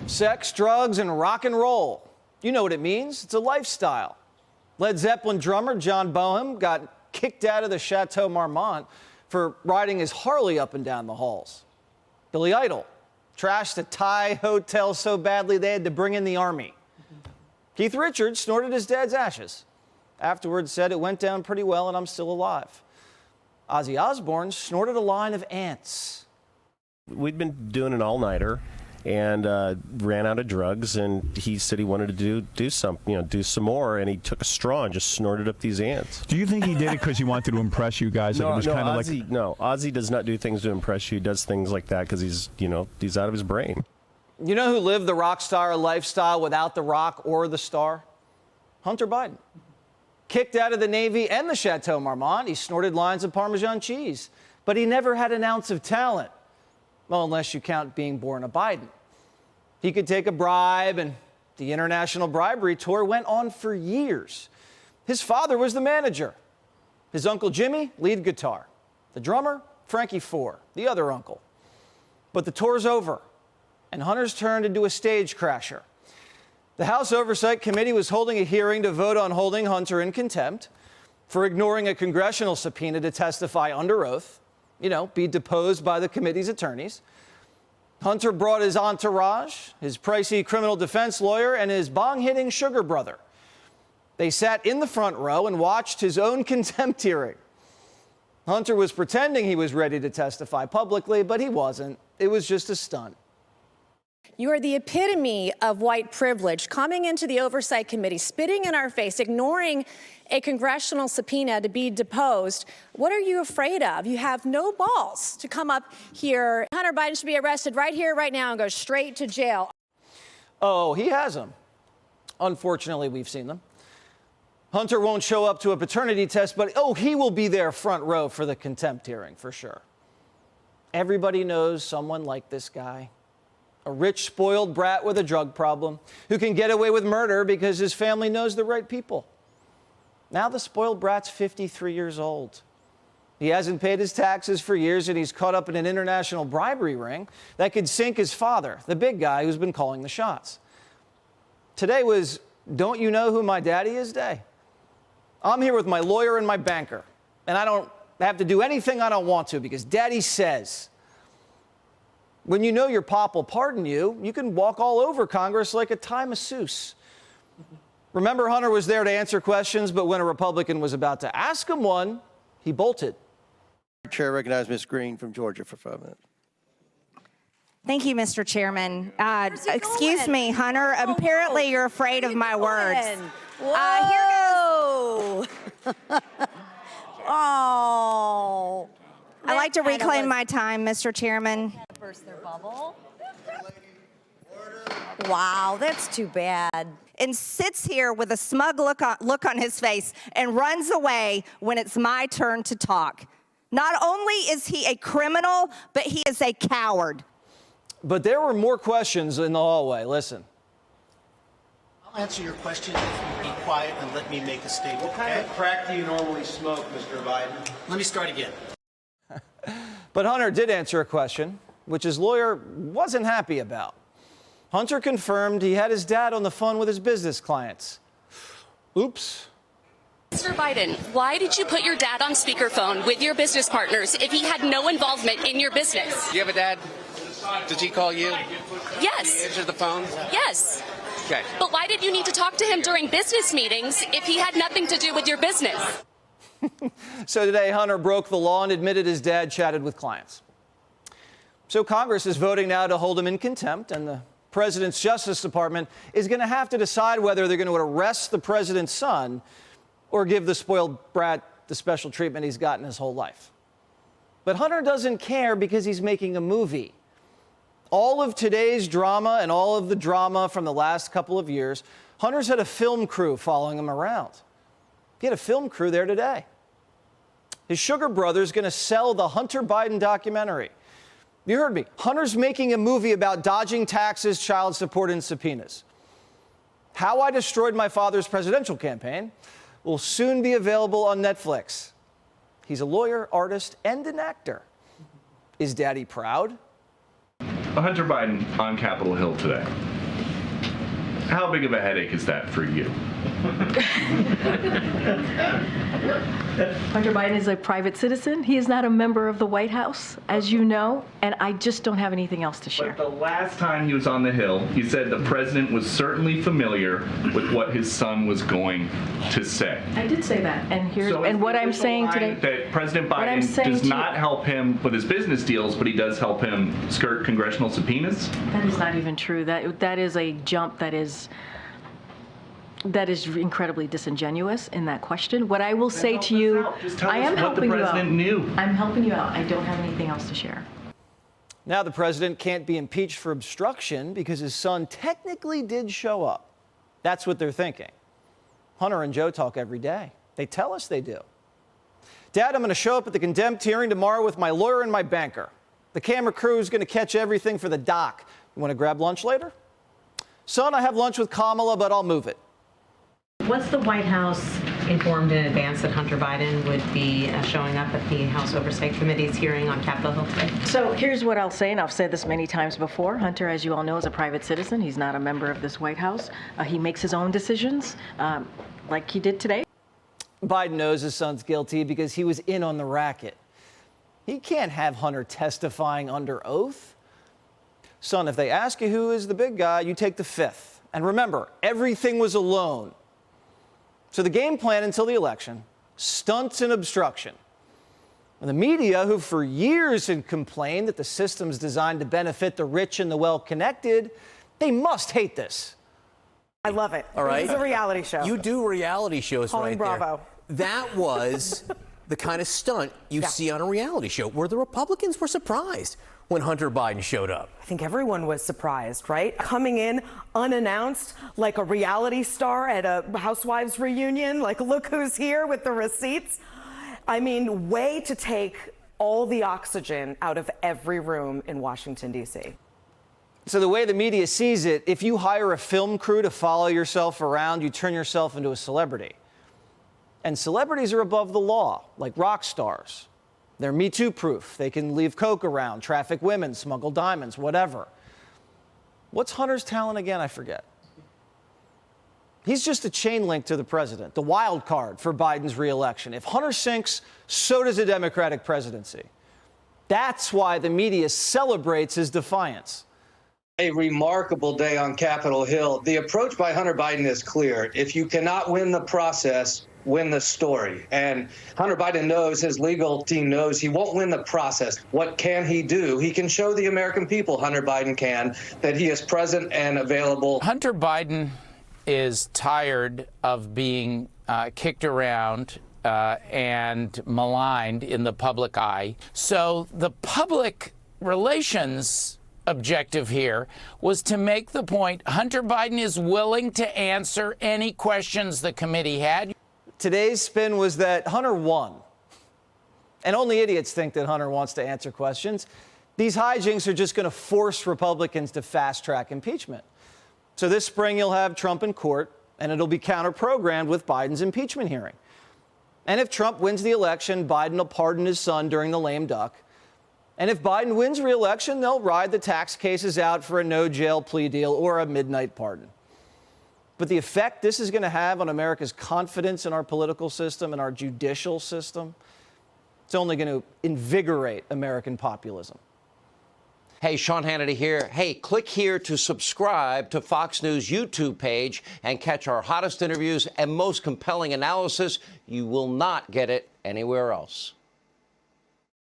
Sex, drugs, and rock and roll. You know what it means. It's a lifestyle. Led Zeppelin drummer John Bonham got kicked out of the Chateau Marmont for riding his Harley up and down the halls. Billy Idol trashed a Thai hotel so badly they had to bring in the army. Keith Richards snorted his dad's ashes. Afterwards said it went down pretty well and I'm still alive. Ozzy Osbourne snorted a line of ants. We'd been doing an all-nighter and ran out of drugs, and he said he wanted to do some more, and he took a straw and just snorted up these ants. Do you think he did it because he wanted to impress you guys? No, it was kind of Ozzy, like... no, Ozzy does not do things to impress you. He does things like that because he's out of his brain. You know who lived the rock star lifestyle without the rock or the star? Hunter Biden. Kicked out of the Navy and the Chateau Marmont, he snorted lines of Parmesan cheese. But he never had an ounce of talent. Well, unless you count being born a Biden. He could take a bribe, and the international bribery tour went on for years. His father was the manager. His uncle Jimmy, lead guitar. The drummer, Frankie Four, the other uncle. But the tour's over, and Hunter's turned into a stage crasher. The House Oversight Committee was holding a hearing to vote on holding Hunter in contempt for ignoring a congressional subpoena to testify under oath, be deposed by the committee's attorneys. Hunter brought his entourage, his pricey criminal defense lawyer, and his bong-hitting sugar brother. They sat in the front row and watched his own contempt hearing. Hunter was pretending he was ready to testify publicly, but he wasn't. It was just a stunt. You are the epitome of white privilege, coming into the Oversight Committee, spitting in our face, ignoring a congressional subpoena to be deposed. What are you afraid of? You have no balls to come up here. Hunter Biden should be arrested right here, right now, and go straight to jail. Oh, he has them. Unfortunately, we've seen them. Hunter won't show up to a paternity test, but he will be there front row for the contempt hearing, for sure. Everybody knows someone like this guy. A rich, spoiled brat with a drug problem who can get away with murder because his family knows the right people. Now the spoiled brat's 53 years old. He hasn't paid his taxes for years, and he's caught up in an international bribery ring that could sink his father, the big guy who's been calling the shots. Today was Don't You Know Who My Daddy Is Day. I'm here with my lawyer and my banker, and I don't have to do anything I don't want to because Daddy says. When you know your pop will pardon you, you can walk all over Congress like a Thai masseuse. Remember, Hunter was there to answer questions, but when a Republican was about to ask him one, he bolted. Chair recognizes Ms. Green from Georgia for 5 minutes. Thank you, Mr. Chairman. Excuse me, Hunter. Apparently, you're afraid of my words. Whoa! Oh. I'd like to reclaim my time, Mr. Chairman. Burst their bubble. Wow, that's too bad. And sits here with a smug look on his face and runs away when it's my turn to talk. Not only is he a criminal, but he is a coward. But there were more questions in the hallway. Listen. I'll answer your question if you be quiet and let me make a statement. What kind of crack do you normally smoke, Mr. Biden? Let me start again. But Hunter did answer a question, which his lawyer wasn't happy about. Hunter confirmed he had his dad on the phone with his business clients. Oops. Mr. Biden, why did you put your dad on speakerphone with your business partners if he had no involvement in your business? Do you have a dad? Did he call you? Yes. Answer the phone? Yes. Okay. But why did you need to talk to him during business meetings if he had nothing to do with your business? So today, Hunter broke the law and admitted his dad chatted with clients. So Congress is voting now to hold him in contempt, and the president's Justice Department is going to have to decide whether they're going to arrest the president's son or give the spoiled brat the special treatment he's gotten his whole life. But Hunter doesn't care because he's making a movie. All of today's drama and all of the drama from the last couple of years, Hunter's had a film crew following him around. He had a film crew there today. His sugar brother's going to sell the Hunter Biden documentary. You heard me. Hunter's making a movie about dodging taxes, child support, and subpoenas. How I Destroyed My Father's Presidential Campaign will soon be available on Netflix. He's a lawyer, artist, and an actor. Is Daddy proud? Hunter Biden on Capitol Hill today. How big of a headache is that for you? Hunter Biden is a private citizen. He is not a member of the White House, as you know, and I just don't have anything else to share. But the last time he was on the Hill, he said the president was certainly familiar with what his son was going to say. I did say that, and what I'm saying today, that President Biden does not help him with his business deals, but he does help him skirt congressional subpoenas. that is not even true. That is a jump that is incredibly disingenuous in that question. What I will say to you, I am helping you out. I'm helping you out. I don't have anything else to share. Now the president can't be impeached for obstruction because his son technically did show up. That's what they're thinking. Hunter and Joe talk every day. They tell us they do. Dad, I'm going to show up at the contempt hearing tomorrow with my lawyer and my banker. The camera crew is going to catch everything for the doc. You want to grab lunch later? Son, I have lunch with Kamala, but I'll move it. Was the White House informed in advance that Hunter Biden would be showing up at the House Oversight Committee's hearing on Capitol Hill today? So here's what I'll say, and I've said this many times before. Hunter, as you all know, is a private citizen. He's not a member of this White House. He makes his own decisions, like he did today. Biden knows his son's guilty because he was in on the racket. He can't have Hunter testifying under oath. Son, if they ask you who is the big guy, you take the fifth. And remember, everything was a loan. So the game plan until the election, stunts and obstruction. And the media, who for years had complained that the system's designed to benefit the rich and the well-connected, they must hate this. I love it. All right. It's a reality show. You do reality shows right Bravo. there. That was the kind of stunt you see on a reality show, where the Republicans were surprised when Hunter Biden showed up. I think everyone was surprised, right? Coming in unannounced like a reality star at a Housewives reunion, like look who's here with the receipts. I mean, way to take all the oxygen out of every room in Washington, D.C. So the way the media sees it, if you hire a film crew to follow yourself around, you turn yourself into a celebrity. And celebrities are above the law, like rock stars. They're Me Too proof. They can leave coke around, traffic women, smuggle diamonds, whatever. What's Hunter's talent again? I forget. He's just a chain link to the president, the wild card for Biden's reelection. If Hunter sinks, so does the Democratic presidency. That's why the media celebrates his defiance. A remarkable day on Capitol Hill. The approach by Hunter Biden is clear. If you cannot win the process, win the story. And Hunter Biden knows, his legal team knows, he won't win the process. What can he do? He can show the American people, Hunter Biden can, that he is present and available. Hunter Biden is tired of being kicked around and maligned in the public eye. So the public relations objective here was to make the point Hunter Biden is willing to answer any questions the committee had. Today's spin was that Hunter won. And only idiots think that Hunter wants to answer questions. These hijinks are just going to force Republicans to fast-track impeachment. So this spring you'll have Trump in court, and it'll be counter-programmed with Biden's impeachment hearing. And if Trump wins the election, Biden will pardon his son during the lame duck. And if Biden wins re-election, they'll ride the tax cases out for a no-jail plea deal or a midnight pardon. But the effect this is going to have on America's confidence in our political system and our judicial system, it's only going to invigorate American populism. Hey, Sean Hannity here. Hey, click here to subscribe to Fox News YouTube page and catch our hottest interviews and most compelling analysis. You will not get it anywhere else.